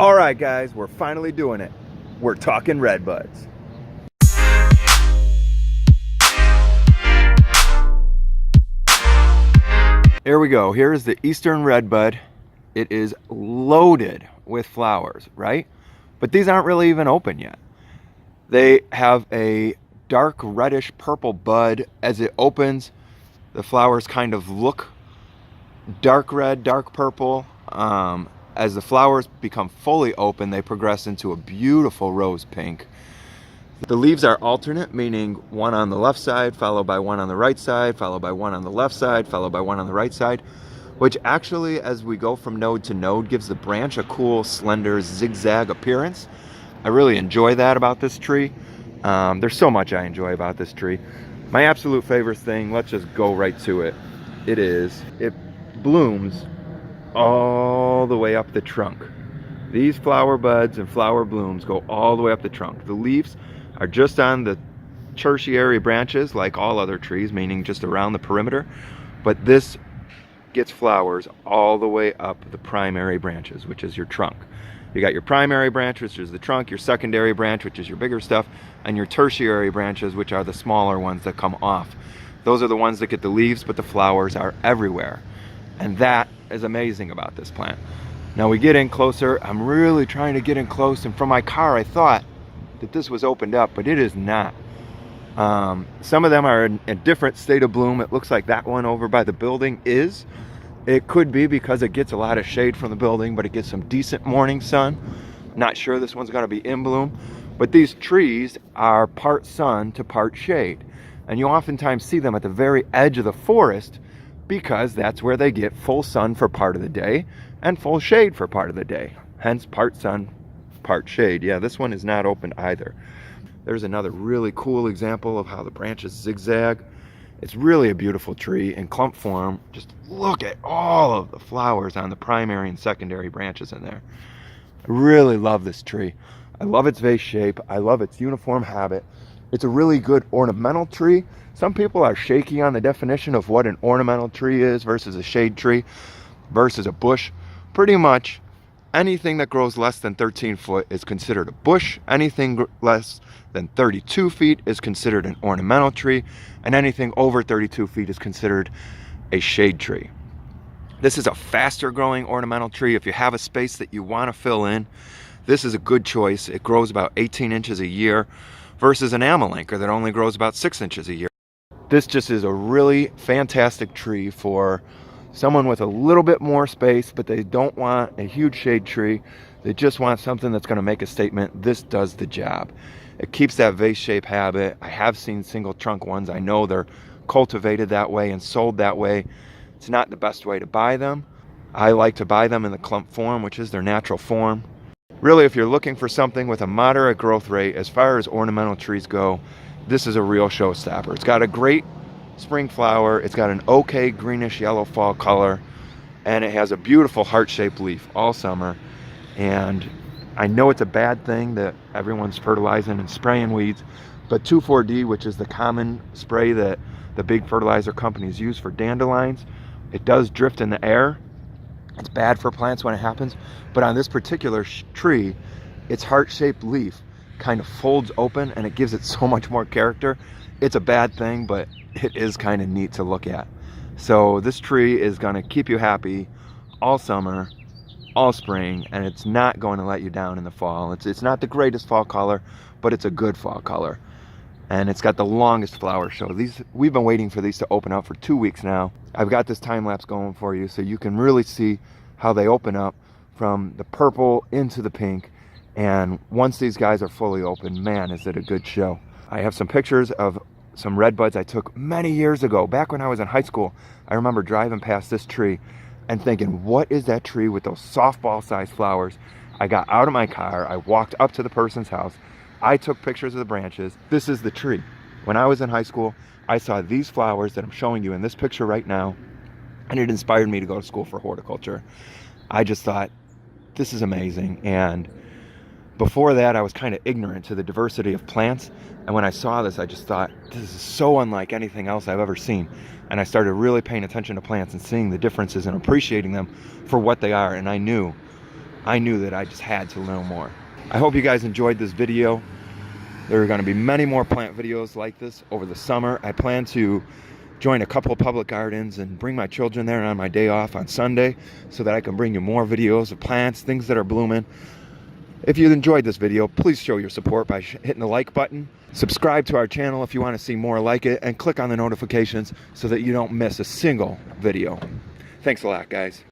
All right, guys, we're finally doing it. We're talking redbuds. Here we go. Here's the eastern redbud. It is loaded with flowers, right? But these aren't really even open yet. They have a dark reddish purple bud. As it opens, the flowers kind of look dark red, dark purple. As the flowers become fully open, they progress into a beautiful rose pink. The leaves are alternate, meaning one on the left side, followed by one on the right side, followed by one on the left side, followed by one on the right side, which actually, as we go from node to node, gives the branch a cool, slender, zigzag appearance. I really enjoy that about this tree. There's so much I enjoy about this tree. My absolute favorite thing, let's just go right to it. It blooms all the way up the trunk. These flower buds and flower blooms go all the way up the trunk. The leaves are just on the tertiary branches like all other trees, meaning just around the perimeter, but this gets flowers all the way up the primary branches, which is your trunk. You got your primary branch, which is the trunk, your secondary branch, which is your bigger stuff, and your tertiary branches, which are the smaller ones that come off. Those are the ones that get the leaves, but the flowers are everywhere. And that is amazing about this plant. Now we get in closer. I'm really trying to get in close, and from my car I thought that this was opened up, but it is not. Some of them are in a different state of bloom. It looks like that one over by the building is. It could be because it gets a lot of shade from the building, but it gets some decent morning sun. Not sure this one's going to be in bloom, but these trees are part sun to part shade, and you oftentimes see them at the very edge of the forest because that's where they get full sun for part of the day and full shade for part of the day. Hence part sun, part shade. Yeah, this one is not open either. There's another really cool example of how the branches zigzag. It's really a beautiful tree in clump form. Just look at all of the flowers on the primary and secondary branches in there. I really love this tree. I love its vase shape. I love its uniform habit. It's a really good ornamental tree. Some people are shaky on the definition of what an ornamental tree is versus a shade tree versus a bush. Pretty much anything that grows less than 13 foot is considered a bush. Anything less than 32 feet is considered an ornamental tree, and anything over 32 feet is considered a shade tree. This is a faster growing ornamental tree. If you have a space that you want to fill in, this is a good choice. It grows about 18 inches a year versus an amelancher that only grows about 6 inches a year. This just is a really fantastic tree for someone with a little bit more space, but they don't want a huge shade tree. They just want something that's going to make a statement. This does the job. It keeps that vase shape habit. I have seen single trunk ones. I know they're cultivated that way and sold that way. It's not the best way to buy them. I like to buy them in the clump form, which is their natural form. Really, if you're looking for something with a moderate growth rate, as far as ornamental trees go, this is a real showstopper. It's got a great spring flower. It's got an okay greenish yellow fall color, and it has a beautiful heart-shaped leaf all summer. And I know it's a bad thing that everyone's fertilizing and spraying weeds, but 2,4-D, which is the common spray that the big fertilizer companies use for dandelions, it does drift in the air. It's bad for plants when it happens, but on this particular tree, its heart-shaped leaf kind of folds open and it gives it so much more character. It's a bad thing, but it is kind of neat to look at. So this tree is going to keep you happy all summer, all spring, and it's not going to let you down in the fall. It's not the greatest fall color, but it's a good fall color. And it's got the longest flower show. We've been waiting for these to open up for 2 weeks now. I've got this time lapse going for you so you can really see how they open up from the purple into the pink. And once these guys are fully open, man, is it a good show. I have some pictures of some redbuds I took many years ago. Back when I was in high school, I remember driving past this tree and thinking, what is that tree with those softball-sized flowers? I got out of my car, I walked up to the person's house, I took pictures of the branches. This is the tree. When I was in high school, I saw these flowers that I'm showing you in this picture right now, and it inspired me to go to school for horticulture. I just thought, this is amazing. And before that, I was kind of ignorant to the diversity of plants. And when I saw this, I just thought, this is so unlike anything else I've ever seen. And I started really paying attention to plants and seeing the differences and appreciating them for what they are. And I knew I knew that I just had to know more. I hope you guys enjoyed this video. There are going to be many more plant videos like this over the summer. I plan to join a couple of public gardens and bring my children there on my day off on Sunday so that I can bring you more videos of plants, things that are blooming. If you enjoyed this video, please show your support by hitting the like button. Subscribe to our channel if you want to see more like it, and click on the notifications so that you don't miss a single video. Thanks a lot, guys.